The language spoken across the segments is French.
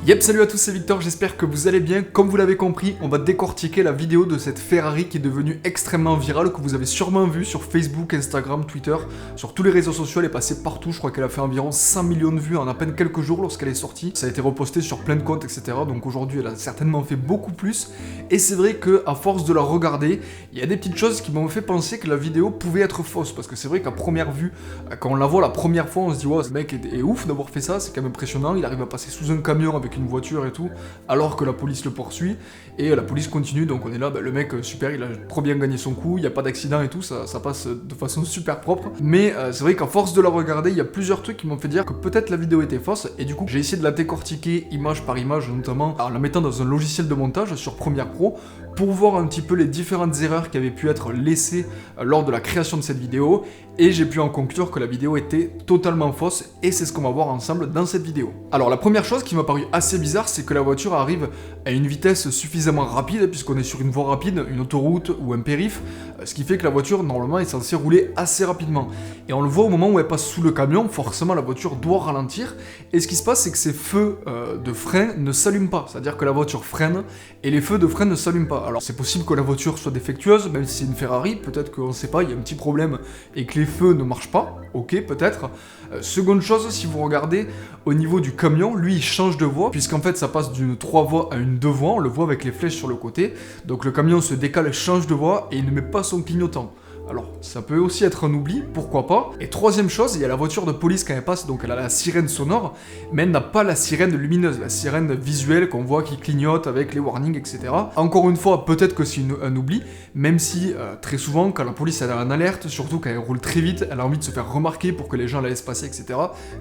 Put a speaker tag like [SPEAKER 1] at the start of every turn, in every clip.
[SPEAKER 1] Yep, salut à tous, c'est Victor, j'espère que vous allez bien. Comme vous l'avez compris, on va décortiquer la vidéo de cette Ferrari qui est devenue extrêmement virale, que vous avez sûrement vu sur Facebook, Instagram, Twitter, sur tous les réseaux sociaux, elle est passée partout. Je crois qu'elle a fait environ 100 millions de vues en à peine quelques jours lorsqu'elle est sortie. Ça a été reposté sur plein de comptes, etc. Donc aujourd'hui, elle a certainement fait beaucoup plus. Et c'est vrai qu'à force de la regarder, il y a des petites choses qui m'ont fait penser que la vidéo pouvait être fausse. Parce que c'est vrai qu'à première vue, quand on la voit la première fois, on se dit, wow, ce mec est ouf d'avoir fait ça, c'est quand même impressionnant. Il arrive à passer sous un camion avec une voiture et tout, alors que la police le poursuit, et la police continue, donc on est là, le mec, super, il a trop bien gagné son coup, il n'y a pas d'accident et tout, ça passe de façon super propre, mais c'est vrai qu'à force de la regarder, il y a plusieurs trucs qui m'ont fait dire que peut-être la vidéo était fausse, et du coup, j'ai essayé de la décortiquer image par image, notamment en la mettant dans un logiciel de montage sur Premiere Pro, pour voir un petit peu les différentes erreurs qui avaient pu être laissées lors de la création de cette vidéo, et j'ai pu en conclure que la vidéo était totalement fausse, et c'est ce qu'on va voir ensemble dans cette vidéo. Alors la première chose qui m'a paru assez bizarre, c'est que la voiture arrive à une vitesse suffisamment rapide, puisqu'on est sur une voie rapide, une autoroute ou un périph', ce qui fait que la voiture normalement est censée rouler assez rapidement. Et on le voit au moment où elle passe sous le camion, forcément la voiture doit ralentir, et ce qui se passe c'est que ces feux de frein ne s'allument pas, c'est-à-dire que la voiture freine, et les feux de frein ne s'allument pas. Alors c'est possible que la voiture soit défectueuse, même si c'est une Ferrari, peut-être qu'on ne sait pas, il y a un petit problème, et que les feux ne marchent pas, ok, peut-être. Seconde chose, si vous regardez au niveau du camion, lui il change de voie, puisqu'en fait ça passe d'une 3 voies à une 2 voies, on le voit avec les flèches sur le côté, donc le camion se décale, change de voie, et il ne met pas son clignotant. Alors, ça peut aussi être un oubli, pourquoi pas. Et troisième chose, il y a la voiture de police quand elle passe, donc elle a la sirène sonore, mais elle n'a pas la sirène lumineuse, la sirène visuelle qu'on voit qui clignote avec les warnings, etc. Encore une fois, peut-être que c'est un oubli, même si très souvent, quand la police elle a une alerte, surtout quand elle roule très vite, elle a envie de se faire remarquer pour que les gens la laissent passer, etc.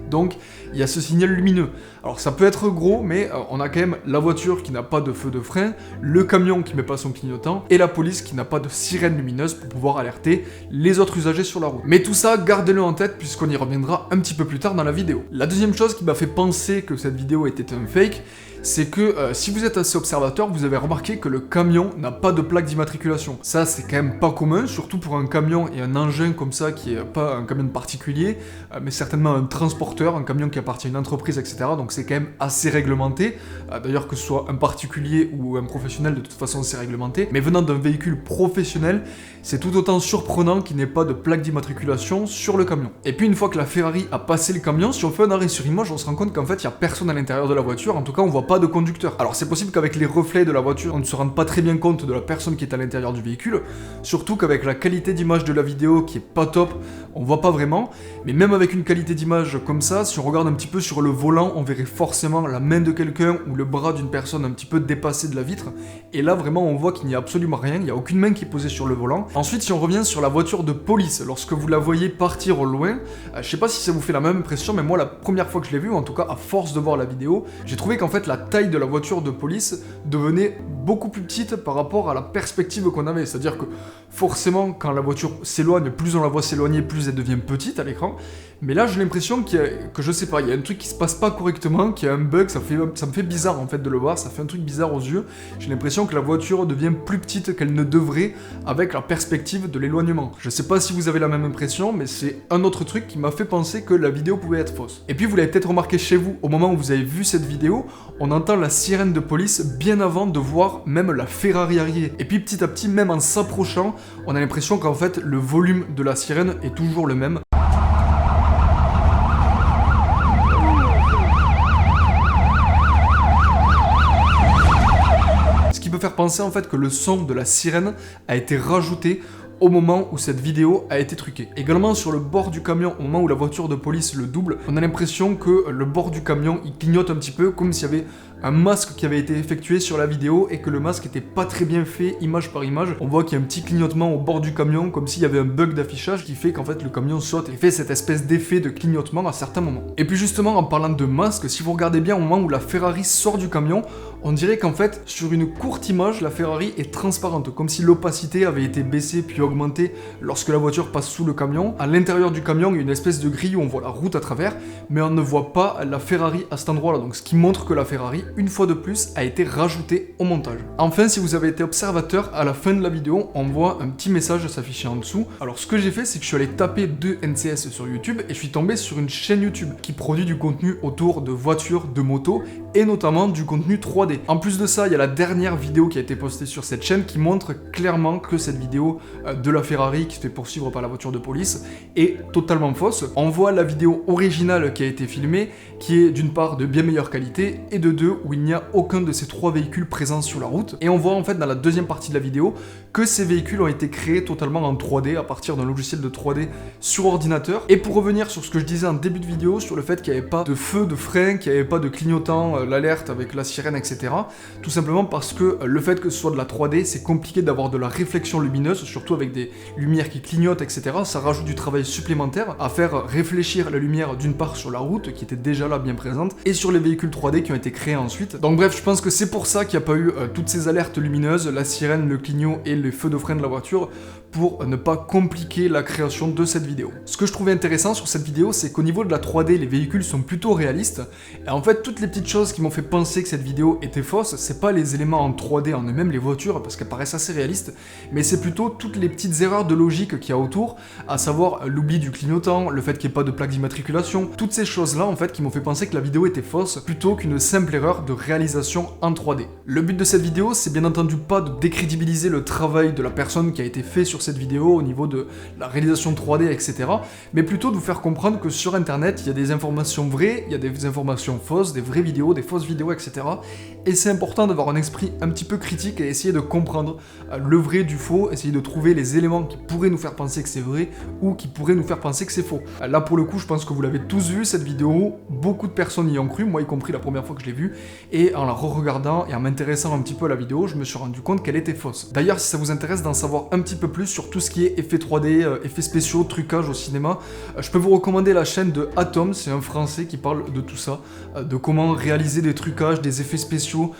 [SPEAKER 1] Donc, il y a ce signal lumineux. Alors, ça peut être gros, mais on a quand même la voiture qui n'a pas de feu de frein, le camion qui met pas son clignotant, et la police qui n'a pas de sirène lumineuse pour pouvoir alerter les autres usagers sur la route. Mais tout ça, gardez-le en tête puisqu'on y reviendra un petit peu plus tard dans la vidéo. La deuxième chose qui m'a fait penser que cette vidéo était un fake, c'est que si vous êtes assez observateur, vous avez remarqué que le camion n'a pas de plaque d'immatriculation. Ça, c'est quand même pas commun, surtout pour un camion et un engin comme ça qui est pas un camion particulier, mais certainement un transporteur, un camion qui appartient à une entreprise, etc. Donc c'est quand même assez réglementé. D'ailleurs, que ce soit un particulier ou un professionnel, de toute façon, c'est réglementé. Mais venant d'un véhicule professionnel, c'est tout autant surprenant qu'il n'ait pas de plaque d'immatriculation sur le camion. Et puis une fois que la Ferrari a passé le camion, si on fait un arrêt sur image, on se rend compte qu'en fait, il n'y a personne à l'intérieur de la voiture. En tout cas, on voit pas de conducteur. Alors c'est possible qu'avec les reflets de la voiture, on ne se rende pas très bien compte de la personne qui est à l'intérieur du véhicule, surtout qu'avec la qualité d'image de la vidéo qui est pas top, on voit pas vraiment, mais même avec une qualité d'image comme ça, si on regarde un petit peu sur le volant, on verrait forcément la main de quelqu'un ou le bras d'une personne un petit peu dépassé de la vitre, et là vraiment on voit qu'il n'y a absolument rien, il n'y a aucune main qui est posée sur le volant. Ensuite, si on revient sur la voiture de police, lorsque vous la voyez partir au loin, je sais pas si ça vous fait la même impression, mais moi la première fois que je l'ai vue, en tout cas à force de voir la vidéo, j'ai trouvé qu'en fait la taille de la voiture de police devenait beaucoup plus petite par rapport à la perspective qu'on avait. C'est-à-dire que forcément, quand la voiture s'éloigne, plus on la voit s'éloigner, plus elle devient petite à l'écran. Mais là, j'ai l'impression que je sais pas, il y a un truc qui se passe pas correctement, qu'il y a un bug, ça me fait bizarre en fait de le voir, ça fait un truc bizarre aux yeux. J'ai l'impression que la voiture devient plus petite qu'elle ne devrait avec la perspective de l'éloignement. Je sais pas si vous avez la même impression, mais c'est un autre truc qui m'a fait penser que la vidéo pouvait être fausse. Et puis vous l'avez peut-être remarqué chez vous, au moment où vous avez vu cette vidéo, on entend la sirène de police bien avant de voir même la Ferrari arriver. Et puis petit à petit, même en s'approchant, on a l'impression qu'en fait le volume de la sirène est toujours le même. Ce qui peut faire penser en fait que le son de la sirène a été rajouté au moment où cette vidéo a été truquée. Également sur le bord du camion, au moment où la voiture de police le double, on a l'impression que le bord du camion il clignote un petit peu comme s'il y avait un masque qui avait été effectué sur la vidéo et que le masque était pas très bien fait image par image. On voit qu'il y a un petit clignotement au bord du camion comme s'il y avait un bug d'affichage qui fait qu'en fait le camion saute et fait cette espèce d'effet de clignotement à certains moments. Et puis justement en parlant de masque, si vous regardez bien au moment où la Ferrari sort du camion, on dirait qu'en fait sur une courte image la Ferrari est transparente, comme si l'opacité avait été baissée puis augmentée augmenter lorsque la voiture passe sous le camion. À l'intérieur du camion, il y a une espèce de grille où on voit la route à travers, mais on ne voit pas la Ferrari à cet endroit-là. Donc ce qui montre que la Ferrari, une fois de plus, a été rajoutée au montage. Enfin, si vous avez été observateur, à la fin de la vidéo, on voit un petit message s'afficher en dessous. Alors ce que j'ai fait, c'est que je suis allé taper 2NCS sur YouTube et je suis tombé sur une chaîne YouTube qui produit du contenu autour de voitures, de motos et notamment du contenu 3D. En plus de ça, il y a la dernière vidéo qui a été postée sur cette chaîne qui montre clairement que cette vidéo de la Ferrari qui se fait poursuivre par la voiture de police est totalement fausse. On voit la vidéo originale qui a été filmée, qui est d'une part de bien meilleure qualité et de deux où il n'y a aucun de ces trois véhicules présents sur la route. Et on voit en fait dans la deuxième partie de la vidéo que ces véhicules ont été créés totalement en 3D à partir d'un logiciel de 3D sur ordinateur. Et pour revenir sur ce que je disais en début de vidéo, sur le fait qu'il n'y avait pas de feu de frein, qu'il n'y avait pas de clignotant, l'alerte avec la sirène, etc. Tout simplement parce que le fait que ce soit de la 3D, c'est compliqué d'avoir de la réflexion lumineuse, surtout avec des lumières qui clignotent, etc. Ça rajoute du travail supplémentaire à faire réfléchir la lumière d'une part sur la route, qui était déjà là bien présente, et sur les véhicules 3D qui ont été créés ensuite. Donc bref, je pense que c'est pour ça qu'il n'y a pas eu toutes ces alertes lumineuses, la sirène, le clignot et les feux de frein de la voiture, pour ne pas compliquer la création de cette vidéo. Ce que je trouvais intéressant sur cette vidéo, c'est qu'au niveau de la 3D, les véhicules sont plutôt réalistes, et en fait, toutes les petites choses qui m'ont fait penser que cette vidéo était fausse, c'est pas les éléments en 3D en eux-mêmes, les voitures, parce qu'elles paraissent assez réalistes, mais c'est plutôt toutes les petites erreurs de logique qu'il y a autour, à savoir l'oubli du clignotant, le fait qu'il n'y ait pas de plaque d'immatriculation, toutes ces choses-là, en fait, qui m'ont fait penser que la vidéo était fausse, plutôt qu'une simple erreur de réalisation en 3D. Le but de cette vidéo, c'est bien entendu pas de décrédibiliser le travail de la personne qui a été fait sur cette vidéo au niveau de la réalisation 3D, etc. Mais plutôt de vous faire comprendre que sur internet, il y a des informations vraies, il y a des informations fausses, des vraies vidéos, des fausses vidéos, etc. Et c'est important d'avoir un esprit un petit peu critique et essayer de comprendre le vrai du faux, essayer de trouver les éléments qui pourraient nous faire penser que c'est vrai ou qui pourraient nous faire penser que c'est faux. Là pour le coup, je pense que vous l'avez tous vu cette vidéo, beaucoup de personnes y ont cru, moi y compris la première fois que je l'ai vue, et en la re-regardant et en m'intéressant un petit peu à la vidéo, je me suis rendu compte qu'elle était fausse. D'ailleurs, si ça vous intéresse d'en savoir un petit peu plus sur tout ce qui est effets 3D, effets spéciaux, trucage au cinéma, je peux vous recommander la chaîne de Atom, c'est un français qui parle de tout ça, de comment réaliser des trucages, des effets spéciaux,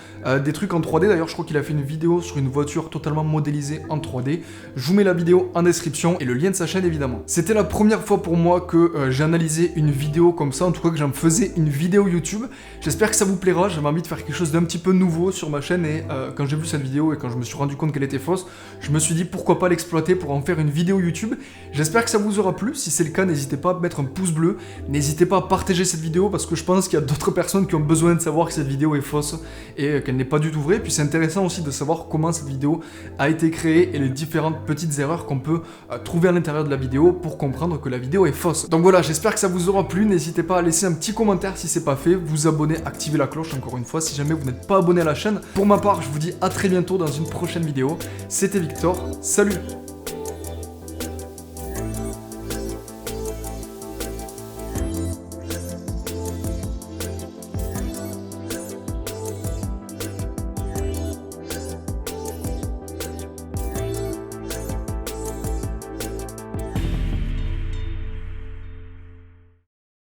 [SPEAKER 1] des trucs en 3D. D'ailleurs, je crois qu'il a fait une vidéo sur une voiture totalement modélisée en 3D. Je vous mets la vidéo en description et le lien de sa chaîne évidemment. C'était la première fois pour moi que j'ai analysé une vidéo comme ça, en tout cas que j'en faisais une vidéo YouTube. J'espère que ça vous plaira, j'avais envie de faire quelque chose d'un petit peu nouveau sur ma chaîne et quand j'ai vu cette vidéo et quand je me suis rendu compte qu'elle était fausse, je me suis dit pourquoi pas l'exploiter pour en faire une vidéo YouTube. J'espère que ça vous aura plu, si c'est le cas, n'hésitez pas à mettre un pouce bleu, n'hésitez pas à partager cette vidéo parce que je pense qu'il y a d'autres personnes qui ont besoin de savoir que cette vidéo est fausse et qu'elle n'est pas du tout vraie. Puis c'est intéressant aussi de savoir comment cette vidéo a été créée et les différentes petites erreurs qu'on peut trouver à l'intérieur de la vidéo pour comprendre que la vidéo est fausse. Donc voilà, j'espère que ça vous aura plu, n'hésitez pas à laisser un petit commentaire si c'est pas fait, vous abonner, activer la cloche encore une fois si jamais vous n'êtes pas abonné à la chaîne. Pour ma part, je vous dis à très bientôt dans une prochaine vidéo. C'était Victor, salut!